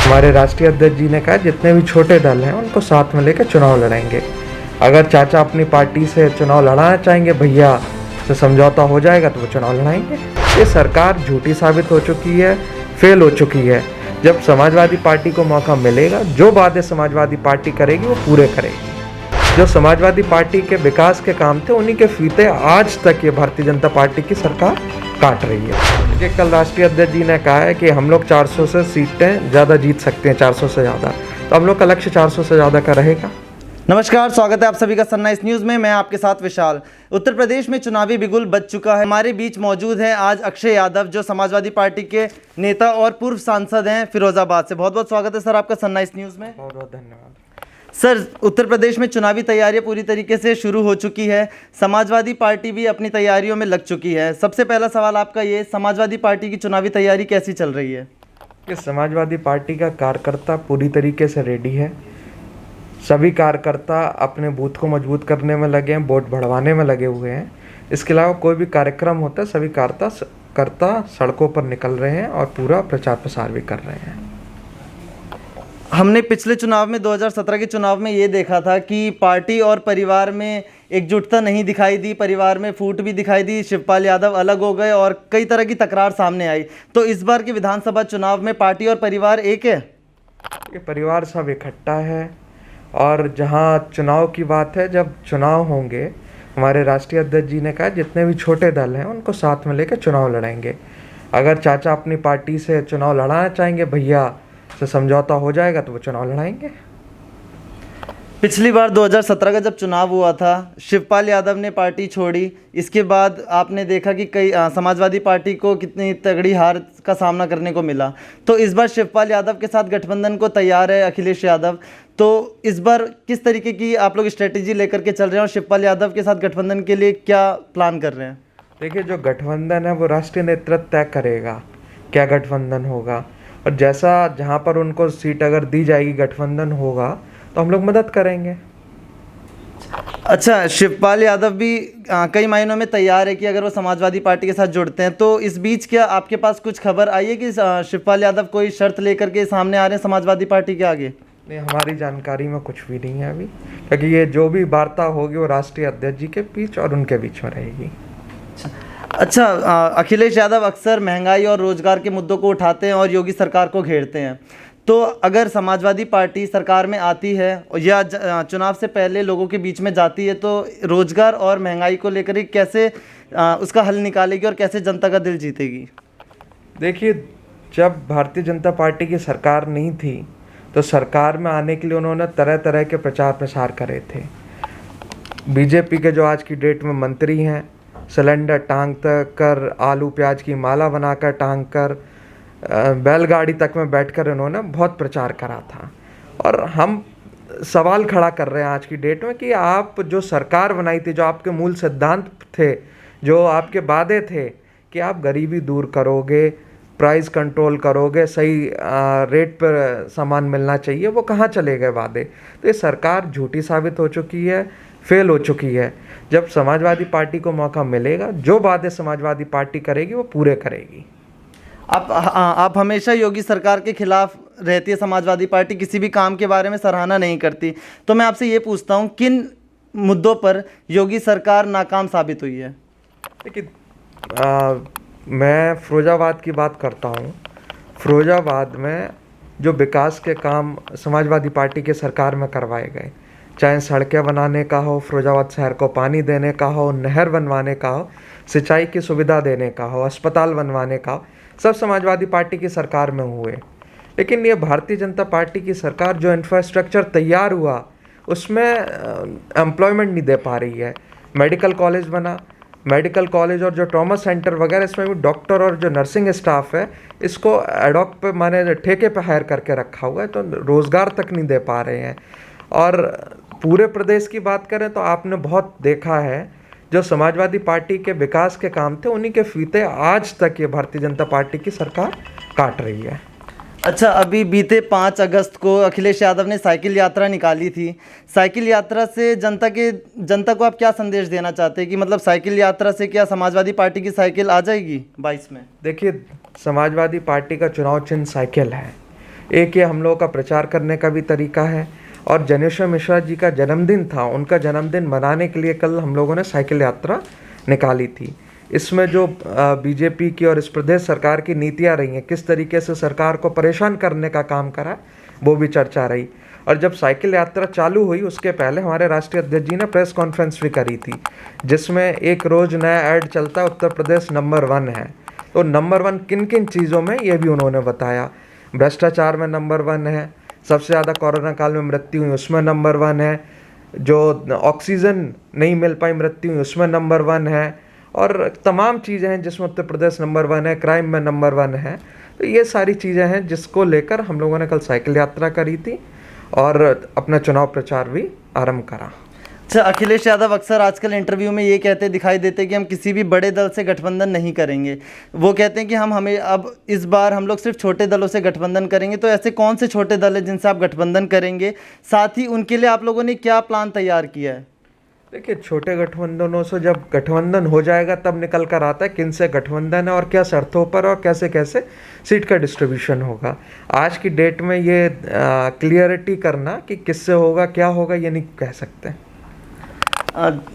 हमारे राष्ट्रीय अध्यक्ष जी ने कहा जितने भी छोटे दल हैं उनको साथ में लेकर चुनाव लड़ेंगे। अगर चाचा अपनी पार्टी से चुनाव लड़ाना चाहेंगे, भैया से समझौता हो जाएगा तो वो चुनाव लड़ाएंगे। ये सरकार झूठी साबित हो चुकी है, फेल हो चुकी है। जब समाजवादी पार्टी को मौका मिलेगा, जो वादे समाजवादी पार्टी करेगी वो पूरे करेगी। जो समाजवादी पार्टी के विकास के काम थे उन्हीं के फीते आज तक ये भारतीय जनता पार्टी की सरकार काट रही है। कि कल राष्ट्रीय अध्यक्ष जी ने कहा है कि हम लोग 400 से सीटें ज़्यादा जीत सकते हैं, 400 से ज़्यादा, तो हम लोग का लक्ष्य 400 से ज़्यादा का रहेगा। नमस्कार, स्वागत है आप सभी का सनराइज न्यूज़ में। मैं आपके साथ विशाल। उत्तर प्रदेश में चुनावी बिगुल बज चुका है। हमारे बीच मौजूद है आज अक्षय यादव, जो समाजवादी पार्टी के नेता और पूर्व सांसद हैं फिरोजाबाद से। बहुत बहुत स्वागत है सर आपका सनराइज न्यूज़ में। बहुत बहुत धन्यवाद सर, उत्तर प्रदेश में चुनावी तैयारियां पूरी तरीके से शुरू हो चुकी है। समाजवादी पार्टी भी अपनी तैयारियों में लग चुकी है। सबसे पहला सवाल आपका ये, समाजवादी पार्टी की चुनावी तैयारी कैसी चल रही है? कि समाजवादी पार्टी का कार्यकर्ता पूरी तरीके से रेडी है। सभी कार्यकर्ता अपने बूथ को मजबूत करने में लगे हैं, वोट बढ़वाने में लगे हुए हैं। इसके अलावा कोई भी कार्यक्रम होता है, सभी कार्यकर्ता सड़कों पर निकल रहे हैं और पूरा प्रचार प्रसार भी कर रहे हैं। हमने पिछले चुनाव में 2017 के चुनाव में ये देखा था कि पार्टी और परिवार में एकजुटता नहीं दिखाई दी, परिवार में फूट भी दिखाई दी, शिवपाल यादव अलग हो गए और कई तरह की तकरार सामने आई। तो इस बार के विधानसभा चुनाव में पार्टी और परिवार एक है? ये परिवार सब इकट्ठा है और जहां चुनाव की बात है, जब चुनाव होंगे, हमारे राष्ट्रीय अध्यक्ष जी ने कहा जितने भी छोटे दल हैं उनको साथ में लेकर चुनाव लड़ेंगे। अगर चाचा अपनी पार्टी से चुनाव लड़ाना चाहेंगे, भैया से समझौता हो जाएगा तो वो चुनाव लड़ाएंगे। पिछली बार 2017 का जब चुनाव हुआ था, शिवपाल यादव ने पार्टी छोड़ी। इसके बाद आपने देखा कि कई समाजवादी पार्टी को कितनी तगड़ी हार का सामना करने को मिला। तो इस बार शिवपाल यादव के साथ गठबंधन को तैयार है अखिलेश यादव। तो इस बार किस तरीके की आप लोग स्ट्रेटेजी लेकर के चल रहे हैं और शिवपाल यादव के साथ गठबंधन के लिए क्या प्लान कर रहे हैं? देखिए, जो गठबंधन है वो राष्ट्रीय नेतृत्व तय करेगा क्या गठबंधन होगा, और जैसा जहाँ पर उनको सीट अगर दी जाएगी, गठबंधन होगा तो हम लोग मदद करेंगे। अच्छा, शिवपाल यादव भी कई मायनों में तैयार है कि अगर वो समाजवादी पार्टी के साथ जुड़ते हैं। तो इस बीच क्या आपके पास कुछ खबर आई है कि शिवपाल यादव कोई शर्त लेकर के सामने आ रहे हैं समाजवादी पार्टी के आगे? नहीं, हमारी जानकारी में कुछ भी नहीं है अभी, क्योंकि ये जो भी वार्ता होगी वो राष्ट्रीय अध्यक्ष जी के बीच और उनके बीच में रहेगी। अच्छा, अखिलेश यादव अक्सर महंगाई और रोजगार के मुद्दों को उठाते हैं और योगी सरकार को घेरते हैं। तो अगर समाजवादी पार्टी सरकार में आती है या चुनाव से पहले लोगों के बीच में जाती है, तो रोजगार और महंगाई को लेकर कैसे उसका हल निकालेगी और कैसे जनता का दिल जीतेगी? देखिए, जब भारतीय जनता पार्टी की सरकार नहीं थी तो सरकार में आने के लिए उन्होंने तरह तरह के प्रचार प्रसार करे थे। बीजेपी के जो आज की डेट में मंत्री हैं, सिलेंडर टांग कर, आलू प्याज की माला बनाकर टांग कर, बैलगाड़ी तक में बैठकर इन्होंने बहुत प्रचार करा था। और हम सवाल खड़ा कर रहे हैं आज की डेट में कि आप जो सरकार बनाई थी, जो आपके मूल सिद्धांत थे, जो आपके वादे थे कि आप गरीबी दूर करोगे, प्राइस कंट्रोल करोगे, सही रेट पर सामान मिलना चाहिए, वो कहाँ चले गए वादे? तो ये सरकार झूठी साबित हो चुकी है, फेल हो चुकी है। जब समाजवादी पार्टी को मौका मिलेगा, जो वादे समाजवादी पार्टी करेगी वो पूरे करेगी। आप हमेशा योगी सरकार के खिलाफ रहती है समाजवादी पार्टी, किसी भी काम के बारे में सराहना नहीं करती। तो मैं आपसे ये पूछता हूँ, किन मुद्दों पर योगी सरकार नाकाम साबित हुई है? देखिए, मैं फिरोजाबाद की बात करता हूँ। फिरोजाबाद में जो विकास के काम समाजवादी पार्टी के सरकार में करवाए गए, चाहे सड़कें बनाने का हो, फिरोजाबाद शहर को पानी देने का हो, नहर बनवाने का हो, सिंचाई की सुविधा देने का हो, अस्पताल बनवाने का हो, सब समाजवादी पार्टी की सरकार में हुए। लेकिन ये भारतीय जनता पार्टी की सरकार जो इंफ्रास्ट्रक्चर तैयार हुआ उसमें एम्प्लॉयमेंट नहीं दे पा रही है। मेडिकल कॉलेज बना, मेडिकल कॉलेज और जो ट्रॉमा सेंटर वगैरह, इसमें भी डॉक्टर और जो नर्सिंग स्टाफ है इसको एडॉक पे, माने ठेके पे हायर करके रखा हुआ है, तो रोज़गार तक नहीं दे पा रहे हैं। और पूरे प्रदेश की बात करें तो आपने बहुत देखा है, जो समाजवादी पार्टी के विकास के काम थे उन्हीं के फीते आज तक ये भारतीय जनता पार्टी की सरकार काट रही है। अच्छा, अभी बीते 5 अगस्त को अखिलेश यादव ने साइकिल यात्रा निकाली थी। साइकिल यात्रा से जनता को आप क्या संदेश देना चाहते हैं कि मतलब साइकिल यात्रा से क्या समाजवादी पार्टी की साइकिल आ जाएगी 22 में? देखिए, समाजवादी पार्टी का चुनाव चिन्ह साइकिल है। एक ये हम लोगों का प्रचार करने का भी तरीका है। और जनेश्वर मिश्रा जी का जन्मदिन था, उनका जन्मदिन मनाने के लिए कल हम लोगों ने साइकिल यात्रा निकाली थी। इसमें जो बीजेपी की और इस प्रदेश सरकार की नीतियाँ रही हैं, किस तरीके से सरकार को परेशान करने का काम करा, वो भी चर्चा रही। और जब साइकिल यात्रा चालू हुई उसके पहले हमारे राष्ट्रीय अध्यक्ष जी ने प्रेस कॉन्फ्रेंस भी करी थी, जिसमें एक रोज़ नया ऐड चलता है, उत्तर प्रदेश नंबर 1 है। तो नंबर 1 किन किन चीज़ों में, ये भी उन्होंने बताया। भ्रष्टाचार में नंबर 1 है, सबसे ज़्यादा कोरोना काल में मृत्यु हुई उसमें नंबर 1 है, जो ऑक्सीजन नहीं मिल पाई मृत्यु हुई उसमें नंबर 1 है, और तमाम चीज़ें हैं जिसमें उत्तर प्रदेश नंबर 1 है, क्राइम में नंबर 1 है। तो ये सारी चीज़ें हैं जिसको लेकर हम लोगों ने कल साइकिल यात्रा करी थी और अपना चुनाव प्रचार भी आरंभ करा। अच्छा, अखिलेश यादव अक्सर आजकल इंटरव्यू में ये कहते दिखाई देते हैं कि हम किसी भी बड़े दल से गठबंधन नहीं करेंगे। वो कहते हैं कि हमें अब इस बार हम लोग सिर्फ छोटे दलों से गठबंधन करेंगे। तो ऐसे कौन से छोटे दल हैं जिनसे आप गठबंधन करेंगे? साथ ही उनके लिए आप लोगों ने क्या प्लान तैयार किया है? देखिए, छोटे गठबंधनों से जब गठबंधन हो जाएगा तब निकल कर आता है किन से गठबंधन है और क्या शर्तों पर और कैसे कैसे सीट का डिस्ट्रीब्यूशन होगा। आज की डेट में ये क्लियरिटी करना कि किससे होगा क्या होगा ये नहीं कह सकते।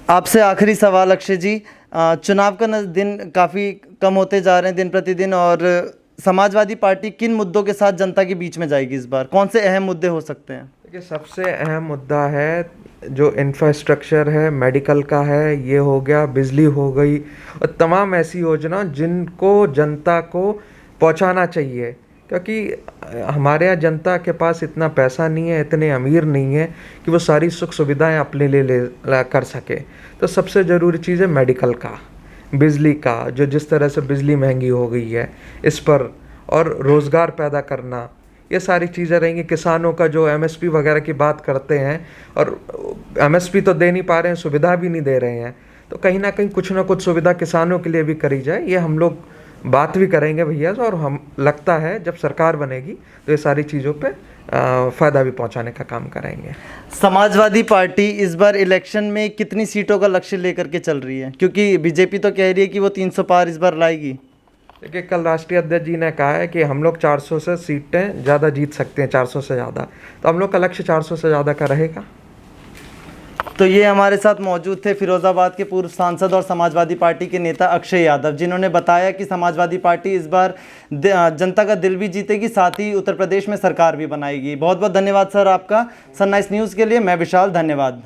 आपसे आखिरी सवाल अक्षय जी, चुनाव का दिन काफ़ी कम होते जा रहे हैं दिन प्रतिदिन, और समाजवादी पार्टी किन मुद्दों के साथ जनता के बीच में जाएगी इस बार? कौन से अहम मुद्दे हो सकते हैं? देखिए, सबसे अहम मुद्दा है जो इंफ्रास्ट्रक्चर है, मेडिकल का है, ये हो गया, बिजली हो गई, और तमाम ऐसी योजना जिनको जनता को पहुंचाना चाहिए। क्योंकि हमारे यहाँ जनता के पास इतना पैसा नहीं है, इतने अमीर नहीं है कि वो सारी सुख सुविधाएं अपने लिए कर सके। तो सबसे ज़रूरी चीज़ है मेडिकल का, बिजली का, जो जिस तरह से बिजली महंगी हो गई है इस पर, और रोज़गार पैदा करना, ये सारी चीज़ें रहेंगी। किसानों का जो एमएसपी वगैरह की बात करते हैं, और एमएसपी तो दे नहीं पा रहे हैं, सुविधा भी नहीं दे रहे हैं, तो कहीं ना कहीं कुछ ना कुछ सुविधा किसानों के लिए भी करी जाए। ये हम लोग बात भी करेंगे भैया, और हम लगता है जब सरकार बनेगी तो ये सारी चीज़ों पे फ़ायदा भी पहुंचाने का काम करेंगे। समाजवादी पार्टी इस बार इलेक्शन में कितनी सीटों का लक्ष्य लेकर के चल रही है? क्योंकि बीजेपी तो कह रही है कि वो 300 पार इस बार लाएगी। देखिए, कल राष्ट्रीय अध्यक्ष जी ने कहा है कि हम लोग 400 से सीटें ज़्यादा जीत सकते हैं, 400 से ज़्यादा, तो हम लोग का लक्ष्य 400 से ज़्यादा का रहेगा। तो ये हमारे साथ मौजूद थे फिरोजाबाद के पूर्व सांसद और समाजवादी पार्टी के नेता अक्षय यादव, जिन्होंने बताया कि समाजवादी पार्टी इस बार जनता का दिल भी जीतेगी, साथ ही उत्तर प्रदेश में सरकार भी बनाएगी। बहुत बहुत धन्यवाद सर आपका। सनराइज न्यूज़ के लिए मैं विशाल, धन्यवाद।